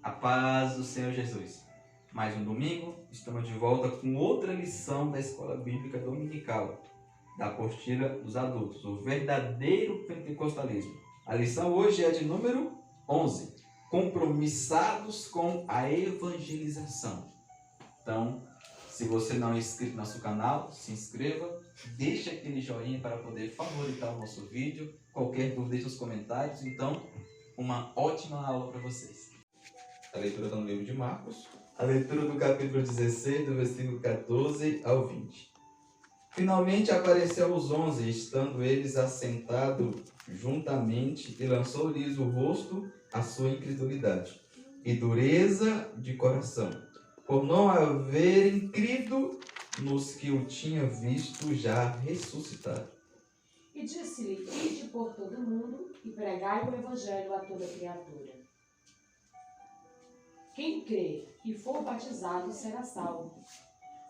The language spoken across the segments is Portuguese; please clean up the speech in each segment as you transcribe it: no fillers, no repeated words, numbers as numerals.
A paz do Senhor Jesus. Mais um domingo, estamos de volta com outra lição da Escola Bíblica Dominical, da apostila dos adultos, o verdadeiro pentecostalismo. A lição hoje é de número 11, compromissados com a evangelização. Então, se você não é inscrito no nosso canal, se inscreva, deixe aquele joinha para poder favoritar o nosso vídeo, qualquer dúvida deixe nos comentários. Então, uma ótima aula para vocês. A leitura está no livro de Marcos, a leitura do capítulo 16, do versículo 14 ao 20. Finalmente apareceu aos 11, estando eles assentados juntamente, e lançou-lhes o rosto a sua incredulidade e dureza de coração, por não haverem crido nos que o tinha visto já ressuscitado. E disse-lhe: ide por todo o mundo e pregai o evangelho a toda criatura. Quem crê e for batizado será salvo,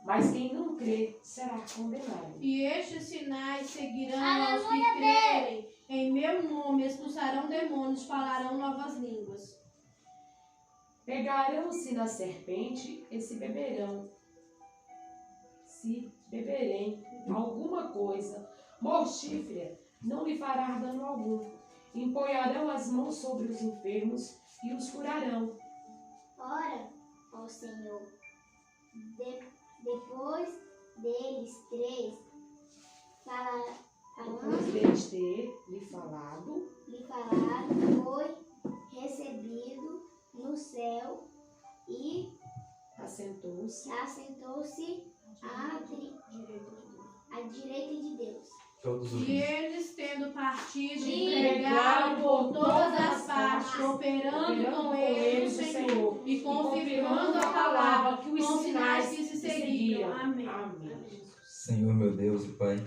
mas quem não crê será condenado. E estes sinais seguirão aos que crerem. Em meu nome expulsarão demônios, falarão novas línguas. Pegarão-se na serpente e se beberem alguma coisa mortífera, não lhe fará dano algum. Empunharão as mãos sobre os enfermos e os curarão. Ora, ó Senhor, depois deles ter lhe falado, foi recebido no céu e assentou-se à direita de Deus. Todos os E dias. eles, tendo partido, Sim. pregaram por todas as partes, cooperando com eles o Senhor e confirmando a palavra com os sinais que se seguiam. Amém. Senhor, meu Deus e Pai,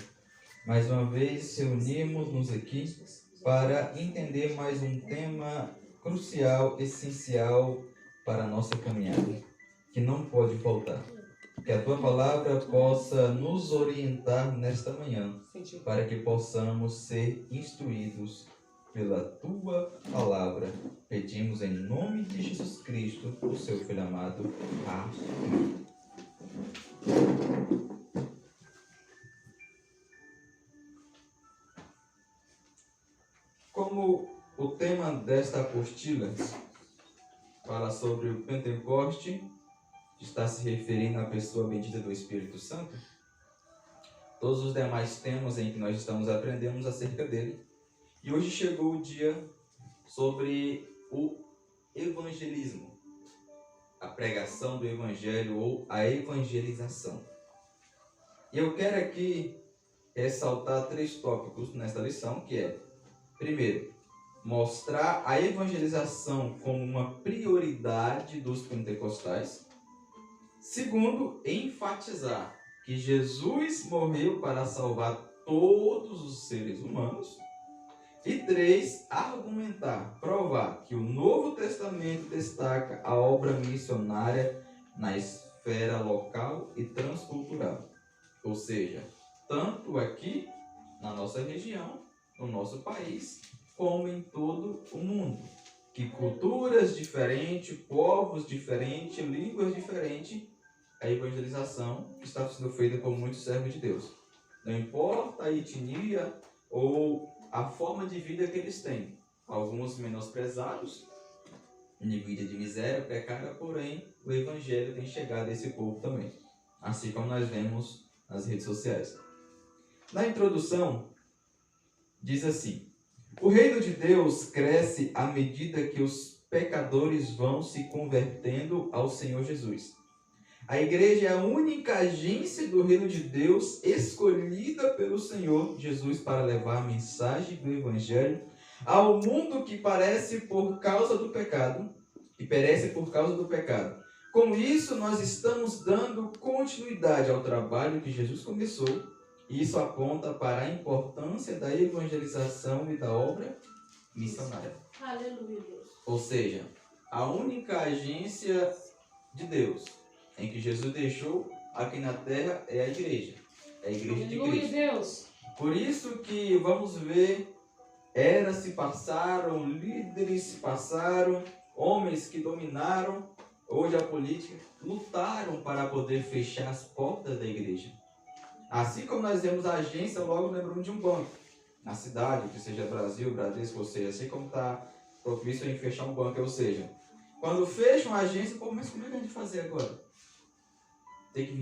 mais uma vez reunimos-nos aqui para entender mais um tema crucial, essencial para a nossa caminhada, que não pode faltar. Que a Tua palavra possa nos orientar nesta manhã, para que possamos ser instruídos pela Tua palavra. Pedimos em nome de Jesus Cristo, o Seu Filho amado. Amém. Como o tema desta apostila fala sobre o Pentecoste, está se referindo à pessoa bendita do Espírito Santo, todos os demais temas em que nós estamos aprendendo acerca dele. E hoje chegou o dia sobre o evangelismo, a pregação do evangelho ou a evangelização. E eu quero aqui ressaltar 3 tópicos nesta lição, que é: primeiro, mostrar a evangelização como uma prioridade dos pentecostais. Segundo, enfatizar que Jesus morreu para salvar todos os seres humanos. E 3, argumentar, provar que o Novo Testamento destaca a obra missionária na esfera local e transcultural. Ou seja, tanto aqui na nossa região, no nosso país, como em todo o mundo. Que culturas diferentes, povos diferentes, línguas diferentes, a evangelização está sendo feita por muitos servos de Deus. Não importa a etnia ou a forma de vida que eles têm. Alguns menosprezados, em vida de miséria, precária, porém o evangelho tem chegado a esse povo também. Assim como nós vemos nas redes sociais. Na introdução, diz assim: o reino de Deus cresce à medida que os pecadores vão se convertendo ao Senhor Jesus. A igreja é a única agência do reino de Deus escolhida pelo Senhor Jesus para levar a mensagem do evangelho ao mundo que perece por causa do pecado. Com isso, nós estamos dando continuidade ao trabalho que Jesus começou. E isso aponta para a importância da evangelização e da obra missionária. Aleluia, Deus. Ou seja, a única agência de Deus em que Jesus deixou aqui na terra é a igreja. É a igreja de Aleluia, Cristo. Deus. Por isso que vamos ver, eras se passaram, líderes se passaram, homens que dominaram hoje a política lutaram para poder fechar as portas da igreja. Assim como nós vemos a agência, logo lembramos de um banco na cidade, que seja Brasil, Bradesco, ou seja, assim como está propício em fechar um banco, ou seja, quando fecha uma agência, pô, mas como é que a gente fazer agora? Tem que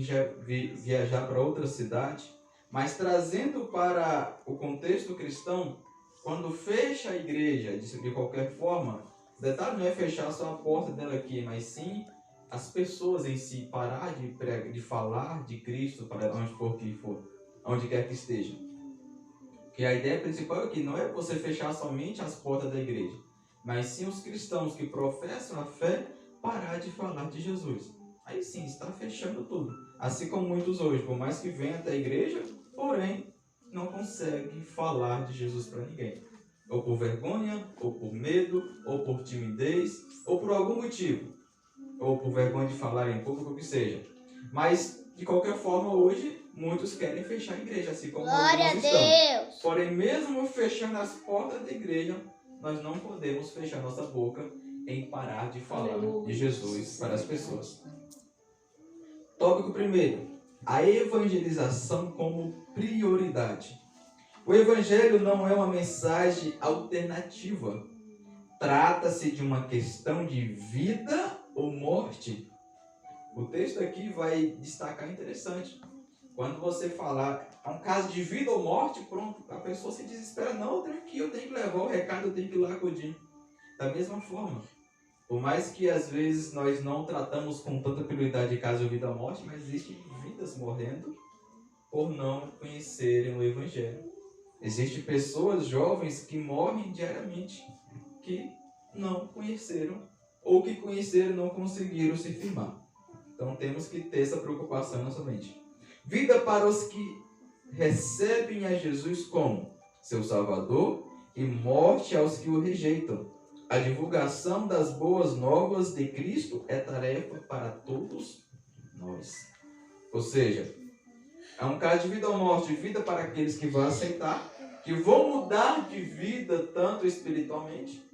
viajar para outra cidade, mas trazendo para o contexto cristão, quando fecha a igreja, de qualquer forma, o detalhe não é fechar só a porta dela aqui, mas sim as pessoas em si, parar de falar de Cristo para onde for, onde quer que esteja. Porque a ideia principal aqui não é você fechar somente as portas da igreja, mas sim os cristãos que professam a fé parar de falar de Jesus. Aí sim, está fechando tudo. Assim como muitos hoje, por mais que venham até a igreja, porém, não conseguem falar de Jesus para ninguém. Ou por vergonha, ou por medo, ou por timidez, ou por algum motivo. Ou por vergonha de falar em público, o que seja. Mas, de qualquer forma, hoje, muitos querem fechar a igreja, assim como Glória alguns a estão. Deus! Porém, mesmo fechando as portas da igreja, nós não podemos fechar nossa boca em parar de falar de Jesus para as pessoas. Tópico primeiro, a evangelização como prioridade. O evangelho não é uma mensagem alternativa. Trata-se de uma questão de vida ou morte. O texto aqui vai destacar interessante. Quando você falar, é um caso de vida ou morte, pronto, a pessoa se desespera. Não, eu tenho que levar o recado, eu tenho que ir lá acudir. Da mesma forma, por mais que às vezes nós não tratamos com tanta prioridade caso de vida ou morte, mas existem vidas morrendo por não conhecerem o Evangelho. Existem pessoas jovens que morrem diariamente, que não conheceram, ou que conheceram e não conseguiram se firmar. Então temos que ter essa preocupação na nossa mente. Vida para os que recebem a Jesus como seu Salvador e morte aos que o rejeitam. A divulgação das boas novas de Cristo é tarefa para todos nós. Ou seja, é um caso de vida ou morte, vida para aqueles que vão aceitar, que vão mudar de vida tanto espiritualmente,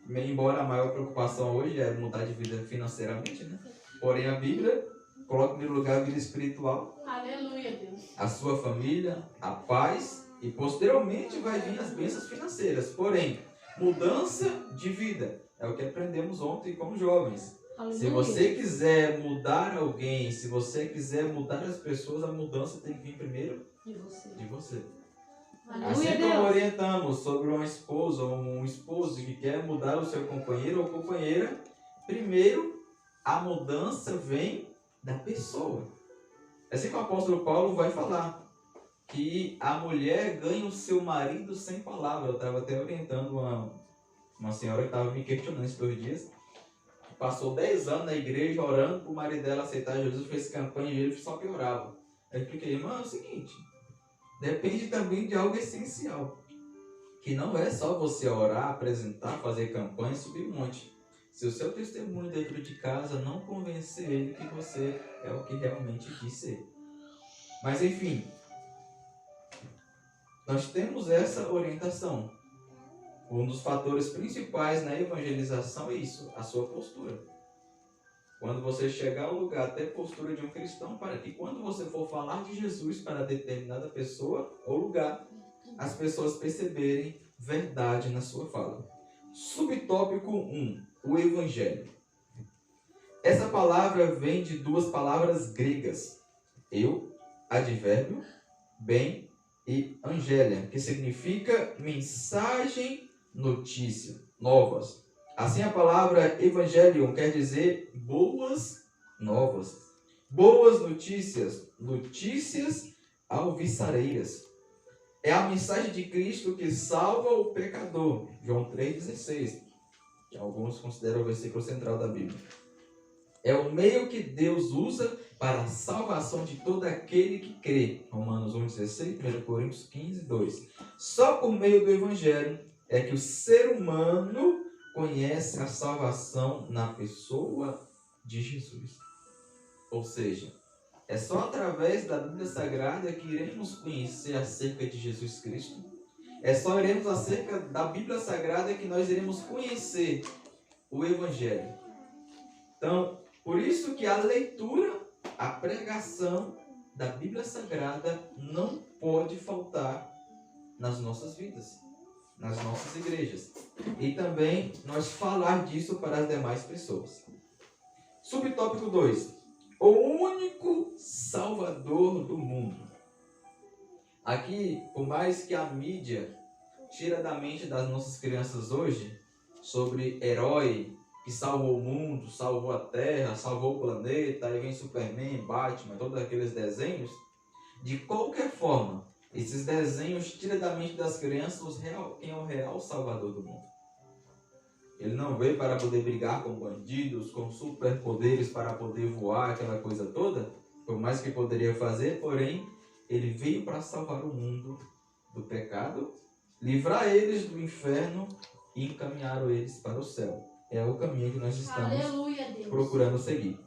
embora a maior preocupação hoje é mudar de vida financeiramente, né? Porém a Bíblia coloca em primeiro lugar a vida espiritual. Aleluia, Deus. A sua família, a paz e posteriormente vai vir as bênçãos financeiras. Porém, mudança de vida é o que aprendemos ontem como jovens. Aleluia. Se você quiser mudar alguém, se você quiser mudar as pessoas, a mudança tem que vir primeiro de você. Aleluia, assim como Deus. orientamos sobre uma esposa ou um esposo que quer mudar o seu companheiro ou companheira, primeiro a mudança vem da pessoa. Assim que o apóstolo Paulo vai falar que a mulher ganha o seu marido sem palavra. Eu estava até orientando uma senhora que estava me questionando esses 2 dias. Passou 10 anos na igreja orando para o marido dela aceitar Jesus, fez campanha e ele só piorava. Aí eu expliquei, irmão, é o seguinte, depende também de algo essencial. Que não é só você orar, apresentar, fazer campanha e subir um monte. Se o seu testemunho dentro de casa não convencer ele que você é o que realmente diz ser. Mas enfim, nós temos essa orientação. Um dos fatores principais na evangelização é isso, a sua postura. Quando você chegar ao lugar, ter postura de um cristão, para que quando você for falar de Jesus para determinada pessoa ou lugar, as pessoas perceberem verdade na sua fala. Subtópico 1, o Evangelho. Essa palavra vem de 2 palavras gregas, advérbio, bem, e angélia, que significa mensagem, notícia, novas. Assim a palavra evangelion quer dizer boas novas. Boas notícias, notícias alvissareiras. É a mensagem de Cristo que salva o pecador. João 3,16. Que alguns consideram o versículo central da Bíblia. É o meio que Deus usa para a salvação de todo aquele que crê. Romanos 1,16, 1 Coríntios 15, 2. Só por meio do Evangelho é que o ser humano conhece a salvação na pessoa de Jesus. Ou seja, é só através da Bíblia Sagrada que iremos conhecer acerca de Jesus Cristo. É só iremos acerca da Bíblia Sagrada que nós iremos conhecer o Evangelho. Então, por isso que a leitura, a pregação da Bíblia Sagrada não pode faltar nas nossas vidas, nas nossas igrejas. E também nós falar disso para as demais pessoas. Subtópico 2. O único Salvador do mundo. Aqui, por mais que a mídia tira da mente das nossas crianças hoje sobre herói que salvou o mundo, salvou a Terra, salvou o planeta, aí vem Superman, Batman, todos aqueles desenhos, de qualquer forma, esses desenhos tiram da mente das crianças quem é o real Salvador do mundo. Ele não veio para poder brigar com bandidos, com superpoderes para poder voar, aquela coisa toda, por mais que poderia fazer, porém, ele veio para salvar o mundo do pecado, livrar eles do inferno e encaminhar eles para o céu. É o caminho que nós estamos Aleluia, Deus. procurando seguir.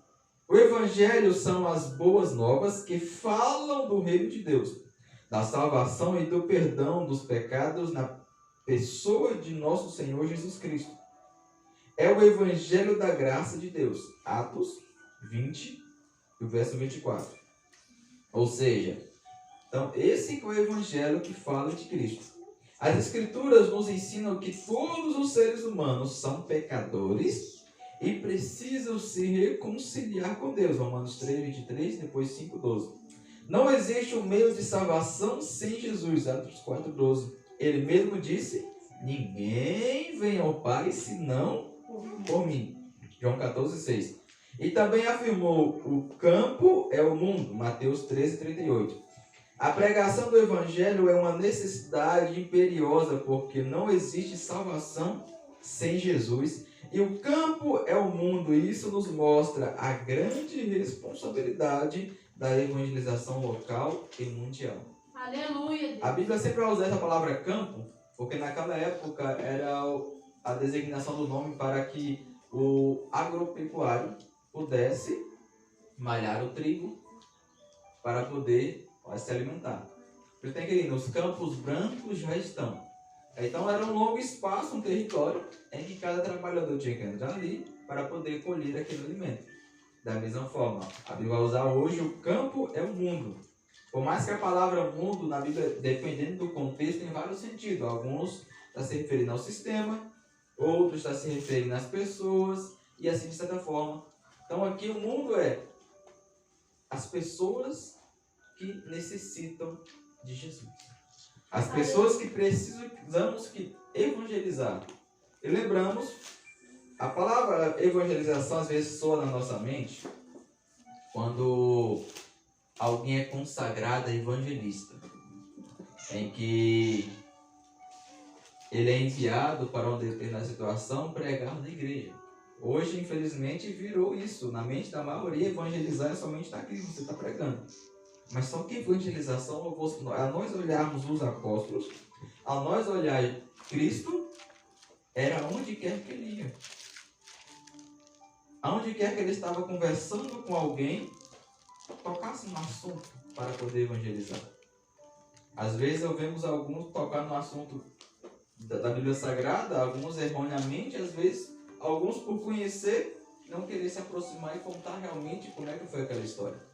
O Evangelho são as boas novas que falam do reino de Deus, da salvação e do perdão dos pecados na pessoa de nosso Senhor Jesus Cristo. É o Evangelho da graça de Deus. Atos 20, o verso 24. Ou seja, então esse é o Evangelho que fala de Cristo. As Escrituras nos ensinam que todos os seres humanos são pecadores e precisam se reconciliar com Deus. Romanos 3, 23, depois 5, 12. Não existe um meio de salvação sem Jesus. Atos 4, 12. Ele mesmo disse: ninguém vem ao Pai senão por mim. João 14, 6. E também afirmou: o campo é o mundo. Mateus 13, 38. A pregação do Evangelho é uma necessidade imperiosa, porque não existe salvação sem Jesus. E o campo é o mundo, e isso nos mostra a grande responsabilidade da evangelização local e mundial. Aleluia, Deus. A Bíblia sempre vai usar essa palavra campo, porque naquela época era a designação do nome para que o agropecuário pudesse malhar o trigo para poder se alimentar. Por isso, querido, os campos brancos já estão. Então era um longo espaço, um território, em que cada trabalhador tinha que entrar ali para poder colher aquele alimento. Da mesma forma, a Bíblia vai usar hoje: o campo é o mundo. Por mais que a palavra mundo na Bíblia, dependendo do contexto, tem vários sentidos. Alguns estão se referindo ao sistema, outros estão se referindo às pessoas, e assim de certa forma. Então aqui o mundo é as pessoas que necessitam de Jesus. As pessoas que precisamos que evangelizar. E lembramos, a palavra evangelização às vezes soa na nossa mente quando alguém é consagrado a evangelista, em que ele é enviado para uma determinada situação pregar na igreja. Hoje, infelizmente, virou isso. Na mente da maioria, evangelizar é somente daquilo que você está pregando. Mas só que evangelização, a nós olharmos os apóstolos, a nós olhar Cristo, era onde quer que ele ia. Aonde quer que ele estava conversando com alguém, tocasse no assunto para poder evangelizar. Às vezes eu vemos alguns tocar no assunto da Bíblia Sagrada, alguns erroneamente, às vezes alguns por conhecer, não querer se aproximar e contar realmente como é que foi aquela história.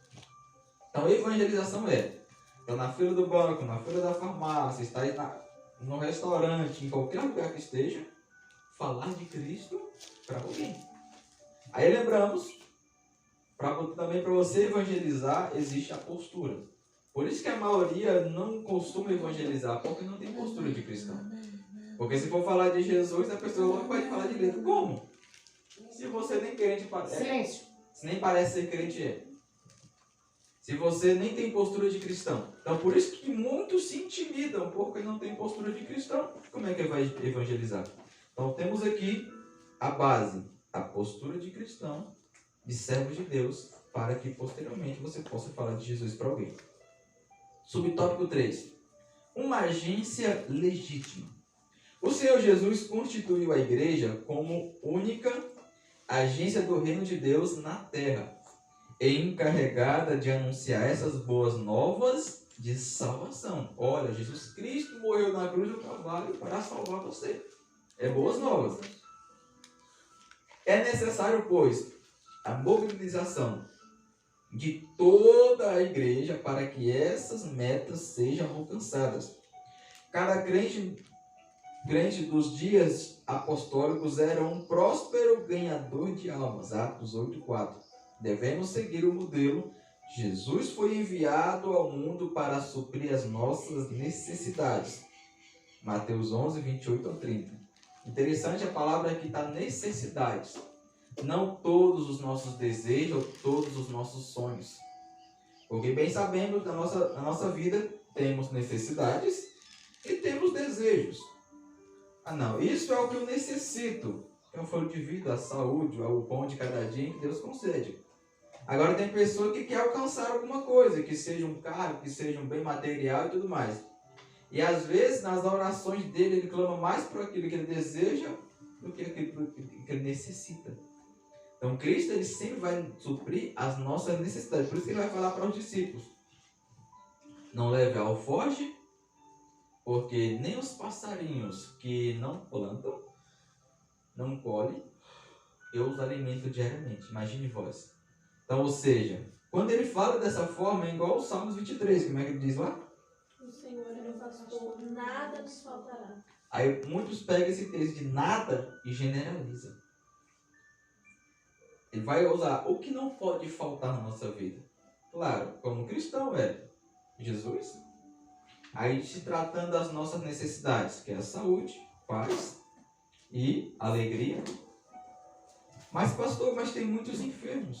Então, evangelização está na fila do banco, na fila da farmácia, está no restaurante, em qualquer lugar que esteja, falar de Cristo para alguém. Aí lembramos, também para você evangelizar, existe a postura. Por isso que a maioria não costuma evangelizar, porque não tem postura de cristão. Porque se for falar de Jesus, a pessoa logo vai falar de dentro. Como? Se você nem crente parece. Silêncio. Se nem parece ser crente é. Se você nem tem postura de cristão. Então, por isso que muitos se intimidam, porque não tem postura de cristão. Como é que vai evangelizar? Então, temos aqui a base, a postura de cristão, de servo de Deus, para que posteriormente você possa falar de Jesus para alguém. Subtópico 3. Uma agência legítima. O Senhor Jesus constituiu a igreja como única agência do reino de Deus na terra, encarregada de anunciar essas boas novas de salvação. Olha, Jesus Cristo morreu na cruz do Calvário para salvar você. É boas novas. É necessário, pois, a mobilização de toda a igreja para que essas metas sejam alcançadas. Cada crente dos dias apostólicos era um próspero ganhador de almas. Atos 8:4. Devemos seguir o modelo. Jesus foi enviado ao mundo para suprir as nossas necessidades. Mateus 11:28-30. Interessante a palavra que está necessidades. Não todos os nossos desejos, ou todos os nossos sonhos. Porque bem sabemos que na nossa vida temos necessidades e temos desejos. Não, isso é o que eu necessito. É o fôlego de vida, a saúde, é o pão de cada dia que Deus concede. Agora tem pessoa que quer alcançar alguma coisa, que seja um carro, que seja um bem material e tudo mais. E às vezes nas orações dele ele clama mais por aquilo que ele deseja do que aquilo que ele necessita. Então Cristo ele sempre vai suprir as nossas necessidades. Por isso que ele vai falar para os discípulos: não leve alforje, porque nem os passarinhos que não plantam, não colhem, eu os alimento diariamente. Imagine vós. Então, ou seja, quando ele fala dessa forma, é igual o Salmos 23, como é que ele diz lá? O Senhor é meu pastor, nada nos faltará. Aí muitos pegam esse texto de nada e generalizam. Ele vai usar o que não pode faltar na nossa vida. Claro, como cristão, Jesus. Aí se tratando das nossas necessidades, que é a saúde, paz e alegria. Mas pastor, tem muitos enfermos.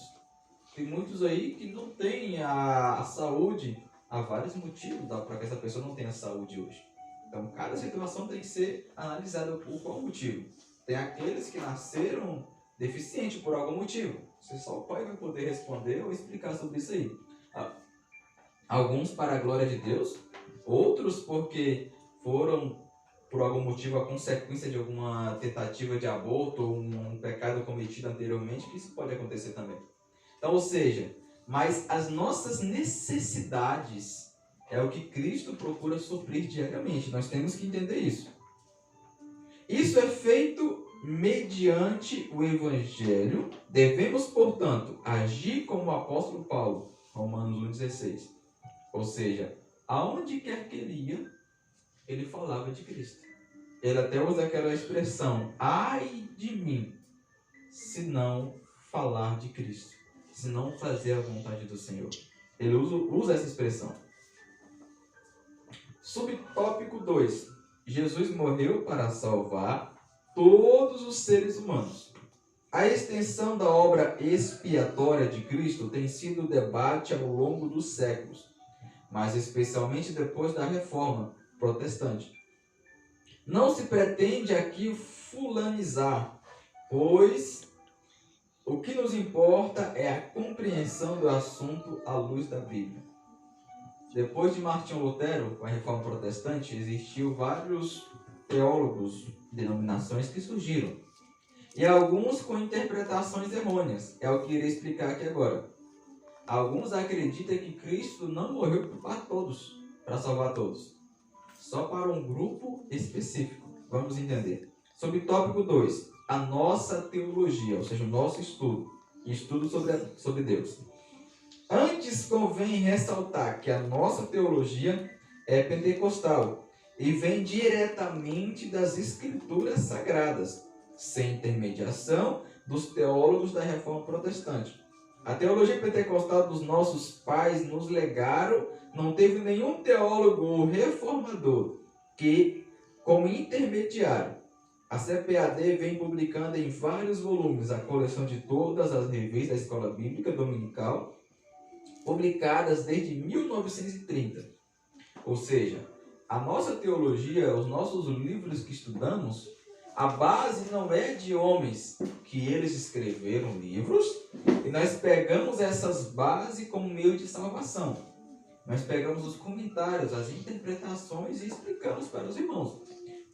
Tem muitos aí que não têm a saúde. Há vários motivos para que essa pessoa não tenha saúde hoje. Então cada situação tem que ser analisada por qual motivo. Tem aqueles que nasceram deficientes por algum motivo. Só o pai vai poder responder ou explicar sobre isso aí. Alguns para a glória de Deus, outros porque foram por algum motivo a consequência de alguma tentativa de aborto ou um pecado cometido anteriormente, que isso pode acontecer também. Então, ou seja, mas as nossas necessidades é o que Cristo procura suprir diariamente. Nós temos que entender isso. Isso é feito mediante o Evangelho. Devemos, portanto, agir como o apóstolo Paulo, Romanos 1,16. Ou seja, aonde quer que ele ia, ele falava de Cristo. Ele até usa aquela expressão: ai de mim, se não falar de Cristo, se não fazer a vontade do Senhor. Ele usa essa expressão. Subtópico 2. Jesus morreu para salvar todos os seres humanos. A extensão da obra expiatória de Cristo tem sido o debate ao longo dos séculos, mas especialmente depois da Reforma Protestante. Não se pretende aqui fulanizar, pois o que nos importa é a compreensão do assunto à luz da Bíblia. Depois de Martinho Lutero, com a Reforma Protestante, existiu vários teólogos, denominações que surgiram. E alguns com interpretações errôneas. É o que irei explicar aqui agora. Alguns acreditam que Cristo não morreu para todos, para salvar todos. Só para um grupo específico. Vamos entender. Subtópico 2. A nossa teologia, ou seja, o nosso estudo. Estudo sobre Deus. Antes convém ressaltar que a nossa teologia é pentecostal e vem diretamente das Escrituras Sagradas, sem intermediação dos teólogos da Reforma Protestante. A teologia pentecostal dos nossos pais nos legaram, não teve nenhum teólogo ou reformador que, como intermediário, a CPAD vem publicando em vários volumes a coleção de todas as revistas da Escola Bíblica Dominical, publicadas desde 1930. Ou seja, a nossa teologia, os nossos livros que estudamos, a base não é de homens que eles escreveram livros e nós pegamos essas bases como meio de salvação. Nós pegamos os comentários, as interpretações e explicamos para os irmãos.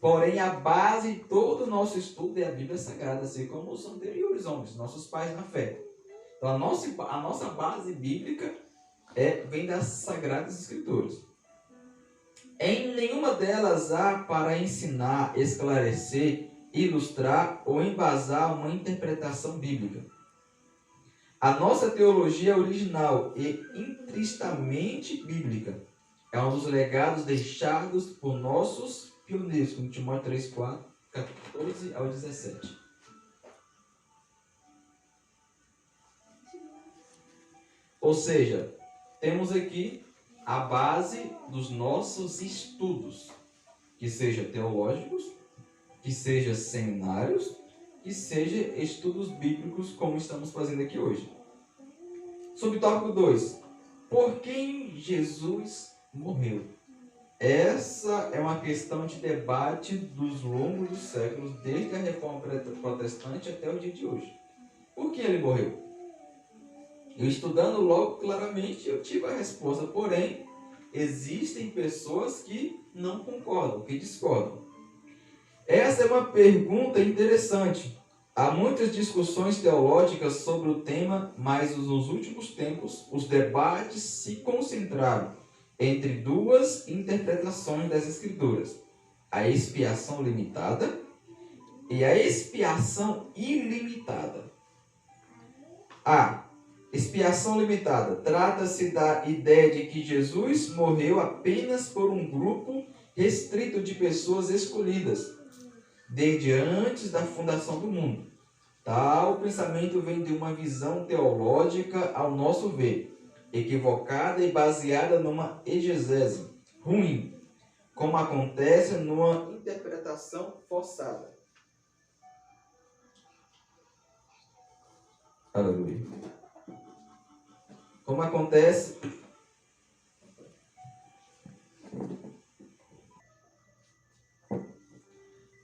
Porém, a base de todo o nosso estudo é a Bíblia Sagrada, assim como os anteriores homens, nossos pais na fé. Então, a nossa base bíblica vem das Sagradas Escrituras. Em nenhuma delas há para ensinar, esclarecer ilustrar ou embasar uma interpretação bíblica. A nossa teologia é original e intrinsecamente bíblica. É um dos legados deixados por nossos pioneiros, como Timóteo 3:4, 14 ao 17. Ou seja, temos aqui a base dos nossos estudos, que seja teológicos, que seja seminários, que seja estudos bíblicos, como estamos fazendo aqui hoje. Subtópico 2. Por quem Jesus morreu? Essa é uma questão de debate dos longos dos séculos, desde a Reforma Protestante até o dia de hoje. Por que ele morreu? Eu estudando logo claramente, eu tive a resposta, porém, existem pessoas que não concordam, que discordam. Essa é uma pergunta interessante. Há muitas discussões teológicas sobre o tema, mas nos últimos tempos, os debates se concentraram entre duas interpretações das Escrituras: a expiação limitada e a expiação ilimitada. A expiação limitada trata-se da ideia de que Jesus morreu apenas por um grupo restrito de pessoas escolhidas, desde antes da fundação do mundo. Tal pensamento vem de uma visão teológica, ao nosso ver, equivocada e baseada numa exegese ruim, como acontece numa interpretação forçada. Aleluia. Como acontece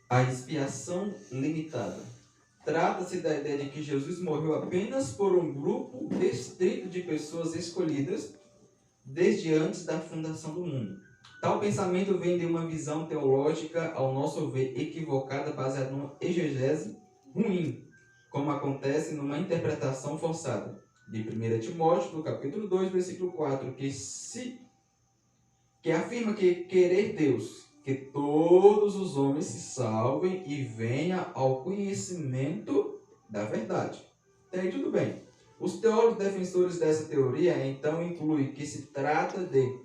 a expiação limitada. Trata-se da ideia de que Jesus morreu apenas por um grupo restrito de pessoas escolhidas desde antes da fundação do mundo. Tal pensamento vem de uma visão teológica, ao nosso ver, equivocada, baseada numa exegese ruim, como acontece numa interpretação forçada. De 1 Timóteo, do capítulo 2, versículo 4, que afirma que querer Deus, que todos os homens se salvem e venham ao conhecimento da verdade. Até aí tudo bem. Os teólogos defensores dessa teoria, então, incluem que se trata de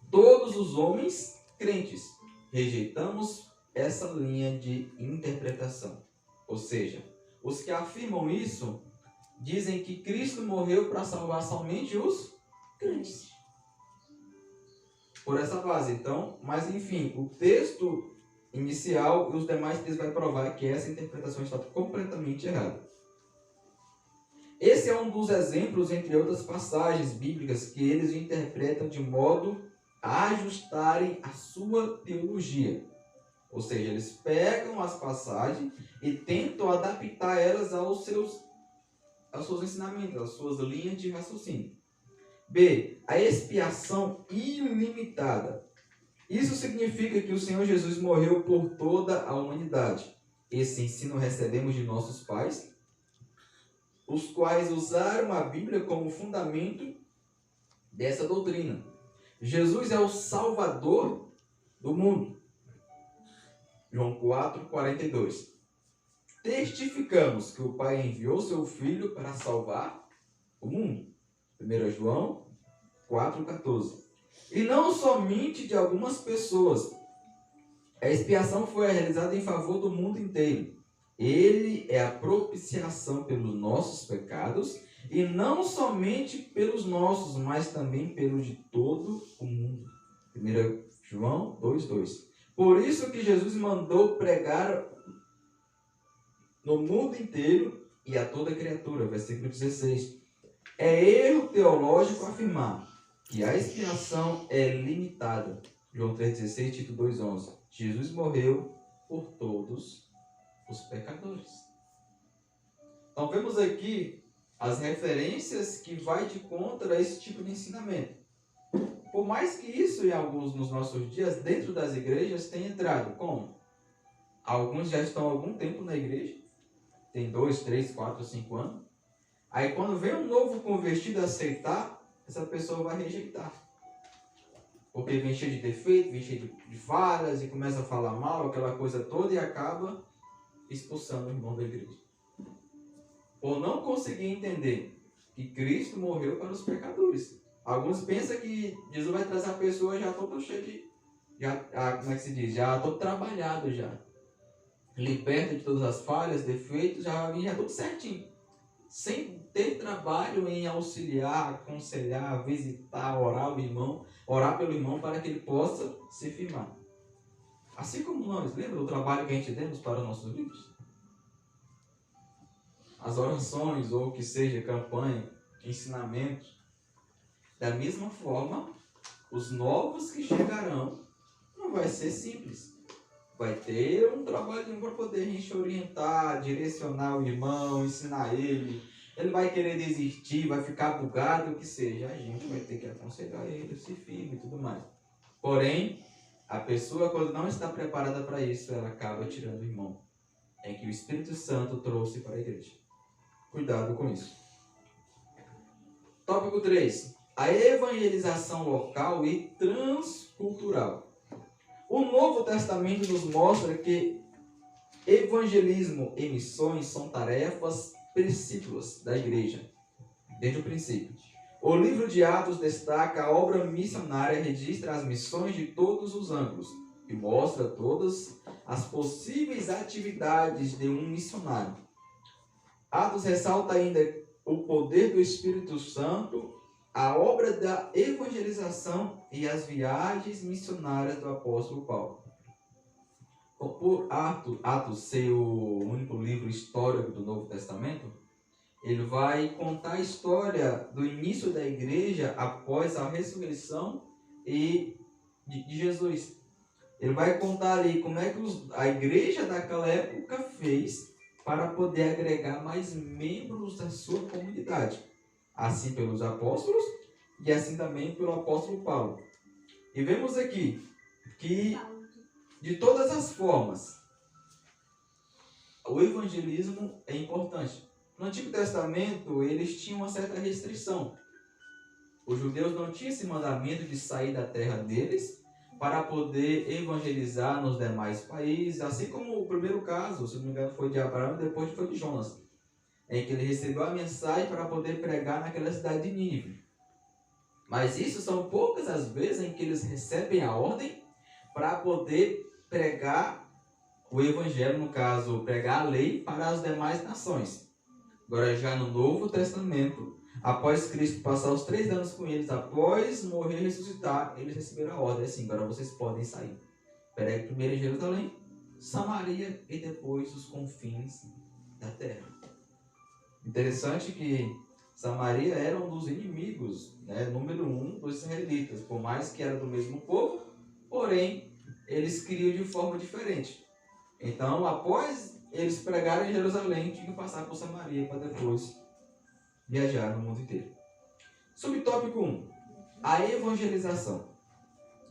todos os homens crentes. Rejeitamos essa linha de interpretação. Ou seja, os que afirmam isso dizem que Cristo morreu para salvar somente os crentes. Por essa base, então, mas enfim, o texto inicial e os demais textos vai provar que essa interpretação está completamente errada. Esse é um dos exemplos, entre outras passagens bíblicas, que eles interpretam de modo a ajustarem a sua teologia. Ou seja, eles pegam as passagens e tentam adaptar elas aos seus ensinamentos, às suas linhas de raciocínio. B. A expiação ilimitada. Isso significa que o Senhor Jesus morreu por toda a humanidade. Esse ensino recebemos de nossos pais, os quais usaram a Bíblia como fundamento dessa doutrina. Jesus é o Salvador do mundo. João 4:42. Testificamos que o Pai enviou seu Filho para salvar o mundo. 1 João 4:14. E não somente de algumas pessoas. A expiação foi realizada em favor do mundo inteiro. Ele é a propiciação pelos nossos pecados, e não somente pelos nossos, mas também pelos de todo o mundo. 1 João 2:2. Por isso que Jesus mandou pregar no mundo inteiro e a toda criatura. Versículo 16. É erro teológico afirmar que a expiação é limitada. João 3,16, Tito 2,11. Jesus morreu por todos os pecadores. Então vemos aqui as referências que vai de contra esse tipo de ensinamento. Por mais que isso em alguns nos nossos dias, dentro das igrejas, tenha entrado. Como? Alguns já estão há algum tempo na igreja. Tem 2, 3, 4, 5 anos. Aí quando vem um novo convertido aceitar, essa pessoa vai rejeitar. Porque vem cheio de defeito, vem cheio de falhas, e começa a falar mal, aquela coisa toda, e acaba expulsando o irmão da igreja. Por não conseguir entender que Cristo morreu para os pecadores. Alguns pensam que Jesus vai trazer a pessoa já todo cheio de... como é que se diz? Já todo trabalhado já. Liberta de todas as falhas, defeitos, já vinha tudo certinho. Sem ter trabalho em auxiliar, aconselhar, visitar, orar pelo irmão para que ele possa se firmar. Assim como nós, lembra do trabalho que a gente demos para os nossos livros? As orações, ou que seja, campanha, ensinamentos. Da mesma forma, os novos que chegarão não vai ser simples. Vai ter um trabalho para poder a gente orientar, direcionar o irmão, ensinar ele. Ele vai querer desistir, vai ficar bugado, o que seja. A gente vai ter que aconselhar ele, se firme e tudo mais. Porém, a pessoa, quando não está preparada para isso, ela acaba tirando o irmão. É que o Espírito Santo trouxe para a igreja. Cuidado com isso. Tópico 3. A evangelização local e transcultural. O Novo Testamento nos mostra que evangelismo e missões são tarefas precípulas da igreja, desde o princípio. O livro de Atos destaca a obra missionária, registra as missões de todos os ângulos e mostra todas as possíveis atividades de um missionário. Atos ressalta ainda o poder do Espírito Santo, a obra da evangelização e as viagens missionárias do apóstolo Paulo. Por Atos ser o único livro histórico do Novo Testamento, ele vai contar a história do início da igreja após a ressurreição de Jesus. Ele vai contar ali como é que a igreja daquela época fez para poder agregar mais membros da sua comunidade. Assim pelos apóstolos e assim também pelo apóstolo Paulo. E vemos aqui que, de todas as formas, o evangelismo é importante. No Antigo Testamento, eles tinham uma certa restrição. Os judeus não tinham esse mandamento de sair da terra deles para poder evangelizar nos demais países, assim como o primeiro caso, se não me engano, foi de Abraão e depois foi de Jonas, em que ele recebeu a mensagem para poder pregar naquela cidade de Nínive. Mas isso são poucas as vezes em que eles recebem a ordem para poder pregar o evangelho, no caso, pregar a lei para as demais nações. Agora, já no Novo Testamento, após Cristo passar os 3 anos com eles, após morrer e ressuscitar, eles receberam a ordem, assim, agora vocês podem sair. Pregue primeiro em Jerusalém, Samaria e depois os confins da terra. Interessante que Samaria era um dos inimigos, número 1 dos israelitas, por mais que era do mesmo povo, porém, eles criam de forma diferente. Então, após eles pregarem em Jerusalém, tinham que passar por Samaria para depois viajar no mundo inteiro. Subtópico 1. A evangelização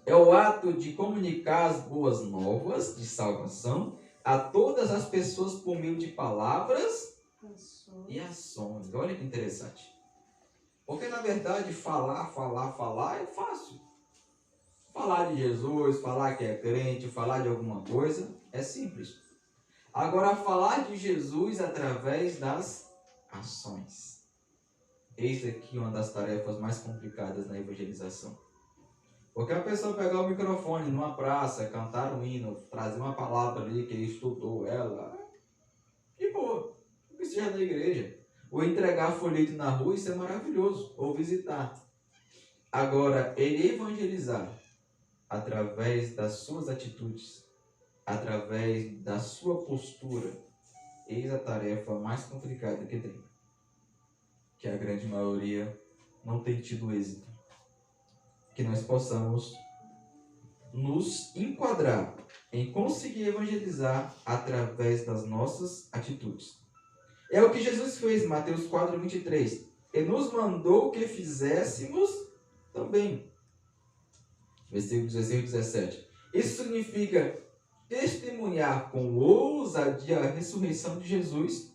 é o ato de comunicar as boas novas de salvação a todas as pessoas por meio de palavras e ações. Olha que interessante. Porque, na verdade, falar é fácil. Falar de Jesus, falar que é crente, falar de alguma coisa, é simples. Agora, falar de Jesus através das ações. Eis aqui uma das tarefas mais complicadas na evangelização. Porque a pessoa pegar o microfone numa praça, cantar um hino, trazer uma palavra ali que ele estudou ela, de boa, não precisa da igreja. Ou entregar folheto na rua, isso é maravilhoso, ou visitar. Agora, ele evangelizar através das suas atitudes, através da sua postura, eis a tarefa mais complicada que tem. Que a grande maioria não tem tido êxito. Que nós possamos nos enquadrar em conseguir evangelizar através das nossas atitudes. É o que Jesus fez, Mateus 4:23. Ele nos mandou que fizéssemos também. Versículo 16 e 17. Isso significa testemunhar com ousadia a ressurreição de Jesus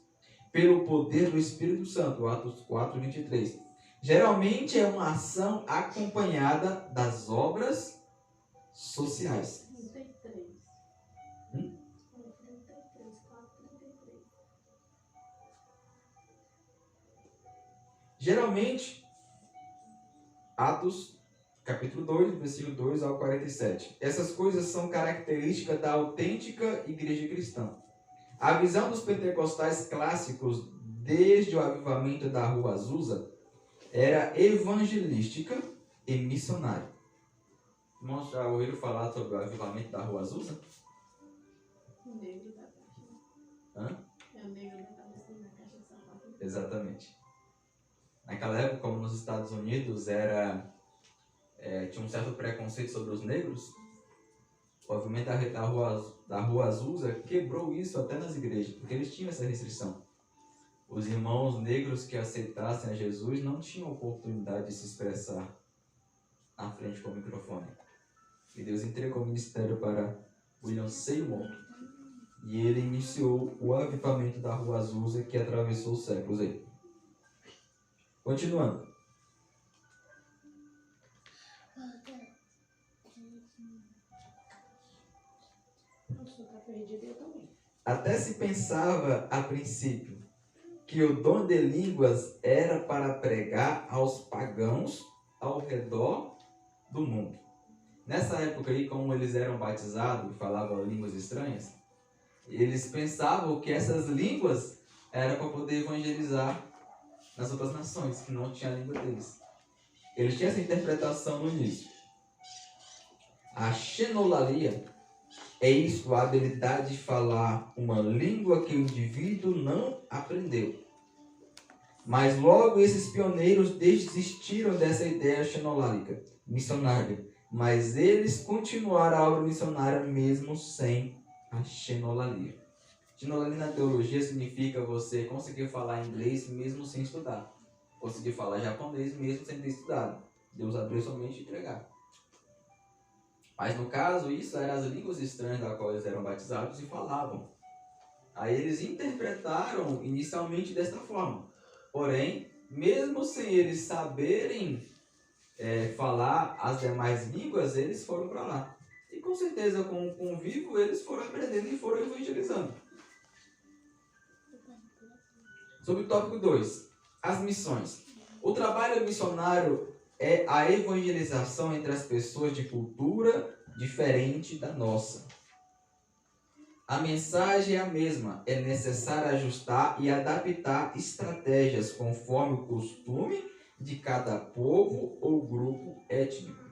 pelo poder do Espírito Santo. Atos 4:23. Geralmente é uma ação acompanhada das obras sociais. 33. Hum? 33, 4:33. Geralmente, Atos, capítulo 2, versículo 2 ao 47. Essas coisas são características da autêntica igreja cristã. A visão dos pentecostais clássicos, desde o avivamento da Rua Azusa, era evangelística e missionária. Irmãos, já ouviram falar sobre o avivamento da Rua Azusa? O negro da caixa. Hã? É o negro da cabeça na caixa de sapato. Exatamente. Naquela época, como nos Estados Unidos tinha um certo preconceito sobre os negros, o movimento da Rua Azusa quebrou isso até nas igrejas, porque eles tinham essa restrição. Os irmãos negros que aceitassem a Jesus não tinham oportunidade de se expressar na frente com o microfone. E Deus entregou o ministério para William Seymour, e ele iniciou o avivamento da Rua Azusa, que atravessou os séculos aí. Continuando. Até se pensava, a princípio, que o dom de línguas era para pregar aos pagãos ao redor do mundo. Nessa época aí, como eles eram batizados e falavam línguas estranhas, eles pensavam que essas línguas eram para poder evangelizar nas outras nações, que não tinha a língua deles. Eles tinham essa interpretação no início. A xenolalia é isso, a habilidade de falar uma língua que o indivíduo não aprendeu. Mas logo esses pioneiros desistiram dessa ideia xenolálica, missionária. Mas eles continuaram a obra missionária mesmo sem a xenolalia. Xenolalia na teologia significa você conseguir falar inglês mesmo sem estudar. Conseguir falar japonês mesmo sem ter estudado. Deus abriu sua mente e entregar. Mas no caso, isso eram as línguas estranhas das quais eles eram batizados e falavam. Aí eles interpretaram inicialmente desta forma. Porém, mesmo sem eles saberem falar as demais línguas, eles foram para lá. E com certeza, com o convívio, eles foram aprendendo e foram evangelizando. Sobre o tópico 2, as missões. O trabalho missionário é a evangelização entre as pessoas de cultura diferente da nossa. A mensagem é a mesma, é necessário ajustar e adaptar estratégias conforme o costume de cada povo ou grupo étnico.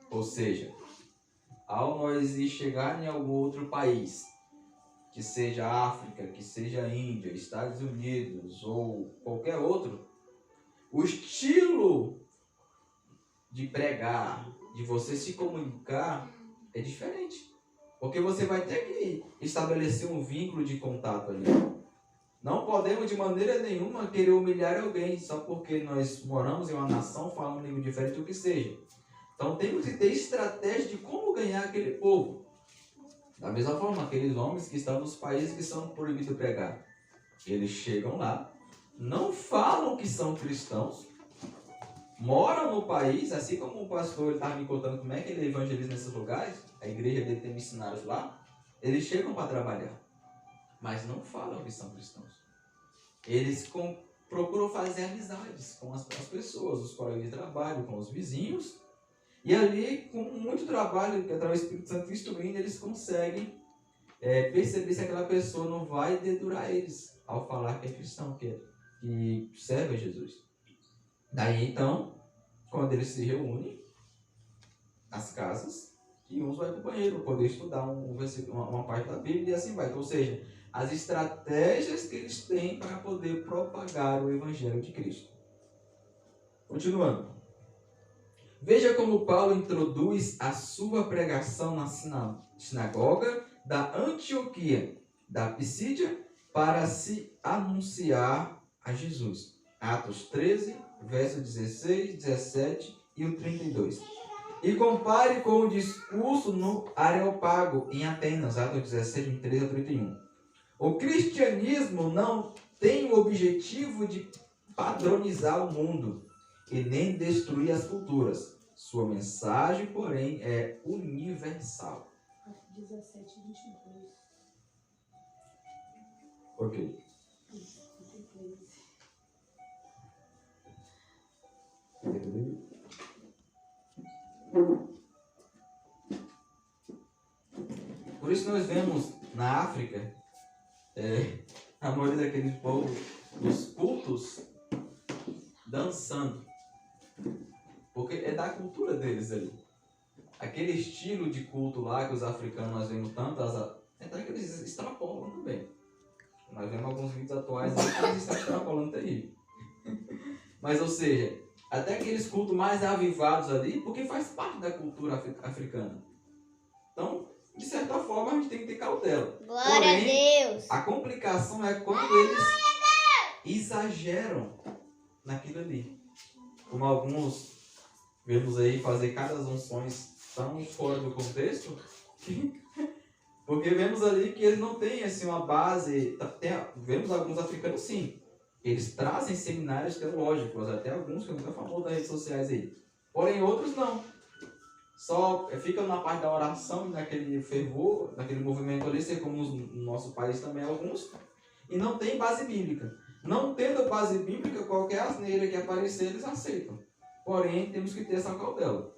Ou seja, ao nós chegar em algum outro país, que seja África, que seja Índia, Estados Unidos ou qualquer outro, o estilo de pregar, de você se comunicar, é diferente. Porque você vai ter que estabelecer um vínculo de contato ali. Não podemos de maneira nenhuma querer humilhar alguém só porque nós moramos em uma nação falando língua diferente ou que seja. Então temos que ter estratégia de como ganhar aquele povo. Da mesma forma, aqueles homens que estão nos países que são proibidos pregar. Eles chegam lá, não falam que são cristãos, moram no país, assim como o pastor estava me contando como é que ele evangeliza nesses lugares, a igreja dele tem missionários lá, eles chegam para trabalhar, mas não falam que são cristãos. Eles procuram fazer amizades com as pessoas, os colegas de trabalho, com os vizinhos, e ali, com muito trabalho, que através do Espírito Santo instruindo, eles conseguem perceber se aquela pessoa não vai dedurar eles ao falar que é cristão, que serve a Jesus. Daí então, quando eles se reúnem nas casas, e uns vai para o banheiro para poder estudar uma parte da Bíblia e assim vai. Ou seja, as estratégias que eles têm para poder propagar o Evangelho de Cristo. Continuando. Veja como Paulo introduz a sua pregação na sinagoga da Antioquia, da Pisídia, para se anunciar a Jesus. Atos 13, versos 16, 17 e o 32. E compare com o discurso no Areópago, em Atenas, Atos 17, 23 a 31. O cristianismo não tem o objetivo de padronizar o mundo. e nem destruir as culturas. Sua mensagem, porém, é universal. 17 e 22. Ok. Por isso nós vemos na África a maioria daqueles povos, os cultos, dançando. Porque é da cultura deles ali. Aquele estilo de culto lá que os africanos nós vemos tanto, até que eles extrapolam também. Nós vemos alguns vídeos atuais aí que eles estão extrapolando terrível. Mas, ou seja, até aqueles cultos mais avivados ali, porque faz parte da cultura africana. Então, de certa forma, a gente tem que ter cautela. Glória Porém, a Deus. a complicação é quando eles exageram naquilo ali. Como alguns vemos aí fazer cada unções tão fora do contexto, porque vemos ali que eles não têm assim, uma base. Vemos alguns africanos sim. Eles trazem seminários teológicos, até alguns que eu nunca falou das redes sociais aí. Porém, outros não. Só ficam na parte da oração, naquele fervor, naquele movimento ali, assim como no nosso país também alguns, e não tem base bíblica. Não tendo base bíblica, qualquer asneira que aparecer, eles aceitam. Porém, temos que ter essa cautela.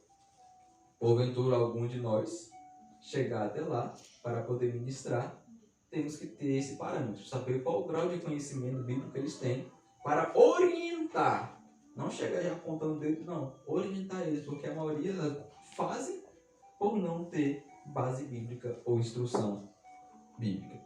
Porventura, algum de nós chegar até lá para poder ministrar, temos que ter esse parâmetro, saber qual o grau de conhecimento bíblico que eles têm para orientar. Não chegar já apontando o dedo, não. Orientar eles, porque a maioria fazem por não ter base bíblica ou instrução bíblica.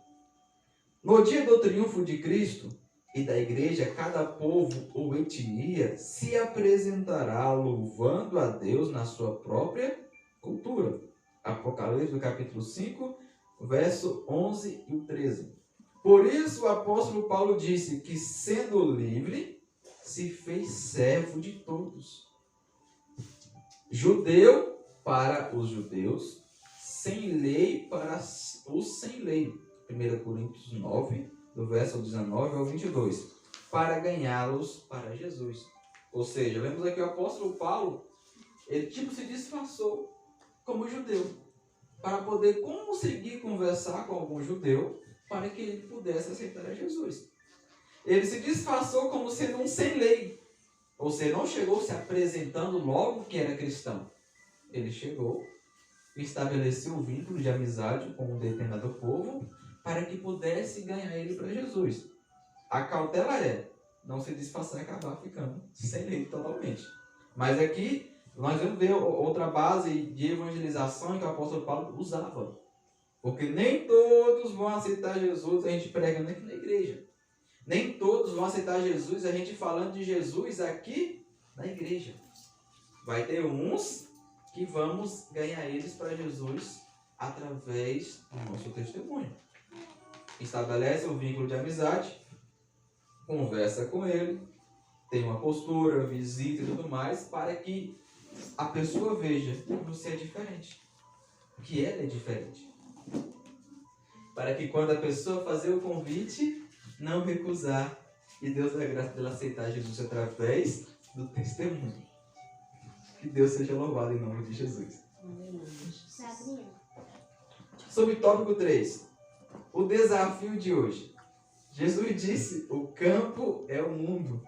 No dia do triunfo de Cristo e da igreja, cada povo ou etnia se apresentará louvando a Deus na sua própria cultura. Apocalipse, do capítulo 5, verso 11 e 13. Por isso o apóstolo Paulo disse que, sendo livre, se fez servo de todos. Judeu para os judeus, sem lei para os sem lei. 1 Coríntios 9, do verso 19 ao 22. Para ganhá-los para Jesus. Ou seja, vemos aqui o apóstolo Paulo, ele se disfarçou como judeu, para poder conseguir conversar com algum judeu, para que ele pudesse aceitar a Jesus. Ele se disfarçou como sendo um sem lei. Ou seja, não chegou se apresentando logo que era cristão. Ele chegou e estabeleceu um vínculo de amizade com um determinado povo para que pudesse ganhar ele para Jesus. A cautela é não se disfarçar e acabar ficando sem lei totalmente. Mas aqui nós vamos ver outra base de evangelização que o apóstolo Paulo usava. Porque nem todos vão aceitar Jesus a gente pregando aqui na igreja. Nem todos vão aceitar Jesus a gente falando de Jesus aqui na igreja. Vai ter uns que vamos ganhar eles para Jesus através do nosso testemunho. Estabelece um vínculo de amizade, conversa com ele, tem uma postura, visita e tudo mais, para que a pessoa veja que você é diferente, que ela é diferente. Para que quando a pessoa fazer o convite, não recusar, e Deus dá graça dela aceitar Jesus através do testemunho. Que Deus seja louvado em nome de Jesus. Sobre o tópico 3, o desafio de hoje. Jesus disse, o campo é o mundo.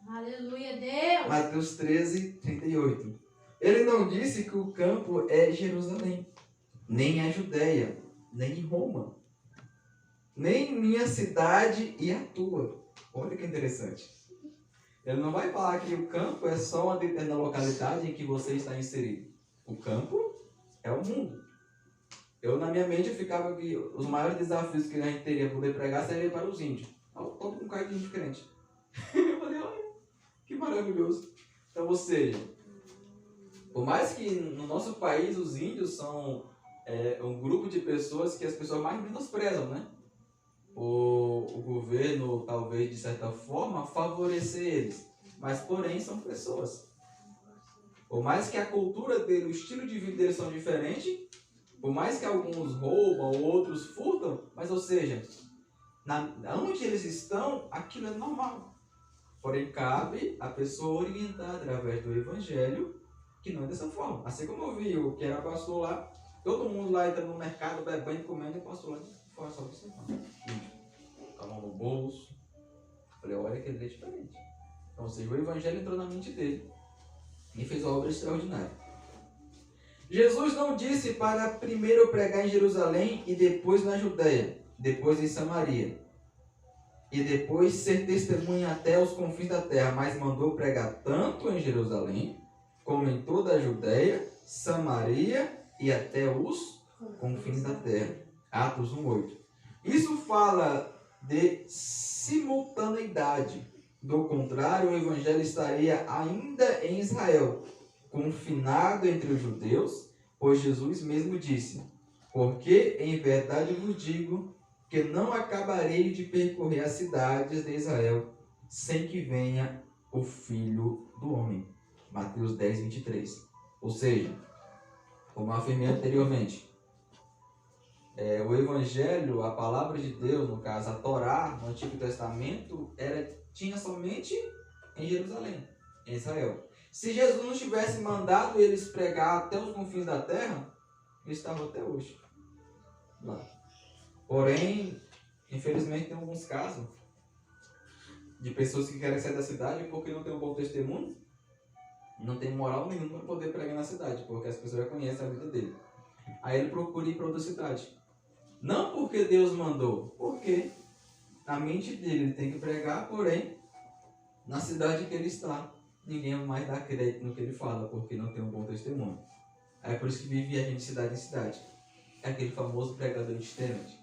Aleluia, Deus. Mateus 13, 38. Ele não disse que o campo é Jerusalém, nem a Judéia, nem Roma, nem minha cidade e a tua. Olha que interessante. Ele não vai falar que o campo é só uma determinada localidade em que você está inserido. O campo é o mundo. Na minha mente, eu ficava que os maiores desafios que a gente teria para poder pregar seriam para os índios. Todo um cara de índio crente. Eu falei, olha, que maravilhoso. Então, ou seja, por mais que no nosso país os índios são um grupo de pessoas que as pessoas mais menosprezam, né? O governo, talvez, de certa forma, favorecer eles. Mas, porém, são pessoas. Por mais que a cultura dele, o estilo de vida deles são diferentes, por mais que alguns roubam, outros furtam, mas, ou seja, onde eles estão, aquilo é normal. Porém, cabe a pessoa orientar através do evangelho que não é dessa forma. Assim como eu vi o que era pastor lá, todo mundo lá entra no mercado, bebendo, comendo, e o pastor lá de fora só observando. Com a mão no bolso. Falei, olha que ele é diferente. Então, ou seja, o evangelho entrou na mente dele e fez uma obra extraordinária. Jesus não disse para primeiro pregar em Jerusalém e depois na Judéia, depois em Samaria, e depois ser testemunha até os confins da terra, mas mandou pregar tanto em Jerusalém, como em toda a Judéia, Samaria e até os confins da terra. Atos 1:8. Isso fala de simultaneidade. Do contrário, o evangelho estaria ainda em Israel, confinado entre os judeus, pois Jesus mesmo disse: porque em verdade vos digo que não acabarei de percorrer as cidades de Israel sem que venha o Filho do Homem. Mateus 10:23. Ou seja, como eu afirmei anteriormente, o Evangelho, a palavra de Deus, no caso a Torá, no Antigo Testamento, tinha somente em Jerusalém, em Israel. Se Jesus não tivesse mandado eles pregar até os confins da terra, eles estavam até hoje lá. Porém, infelizmente tem alguns casos de pessoas que querem sair da cidade porque não tem um bom testemunho, não tem moral nenhuma para poder pregar na cidade, porque as pessoas já conhecem a vida dele. Aí ele procura ir para outra cidade. Não porque Deus mandou, porque na mente dele ele tem que pregar, porém, na cidade que ele está, ninguém mais dá crédito no que ele fala, porque não tem um bom testemunho. É por isso que vive a gente de cidade em cidade. É aquele famoso pregador itinerante.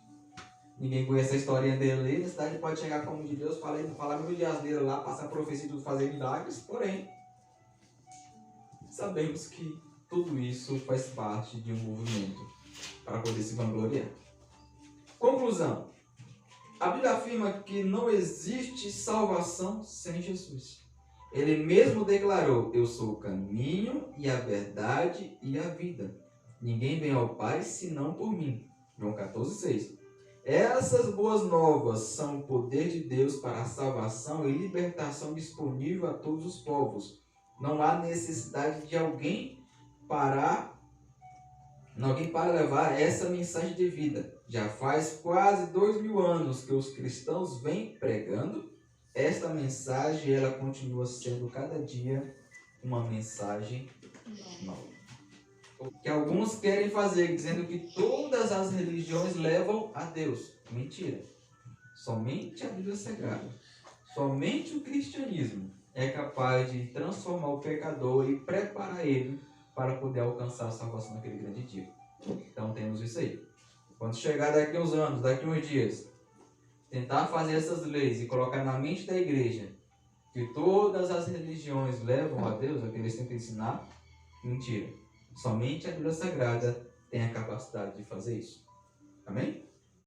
Ninguém conhece a historinha dele ali, na cidade pode chegar como de Deus, falar mil dias dele lá, passar profecia e tudo, fazer milagres, porém, sabemos que tudo isso faz parte de um movimento para poder se vangloriar. Conclusão. A Bíblia afirma que não existe salvação sem Jesus. Ele mesmo declarou: eu sou o caminho e a verdade e a vida. Ninguém vem ao Pai senão por mim. João 14:6. Essas boas novas são o poder de Deus para a salvação e libertação disponível a todos os povos. Não há necessidade de alguém para levar essa mensagem de vida. Já faz quase 2000 anos que os cristãos vêm pregando esta mensagem e ela continua sendo cada dia uma mensagem nova. O que alguns querem fazer, dizendo que todas as religiões levam a Deus. Mentira. Somente a Bíblia Sagrada, somente o cristianismo é capaz de transformar o pecador e preparar ele para poder alcançar a salvação naquele grande dia. Então temos isso aí. Quando chegar daqui a uns anos, daqui a uns dias, tentar fazer essas leis e colocar na mente da igreja que todas as religiões levam a Deus, é o que eles tentam ensinar, mentira. Somente a Bíblia Sagrada tem a capacidade de fazer isso. Amém?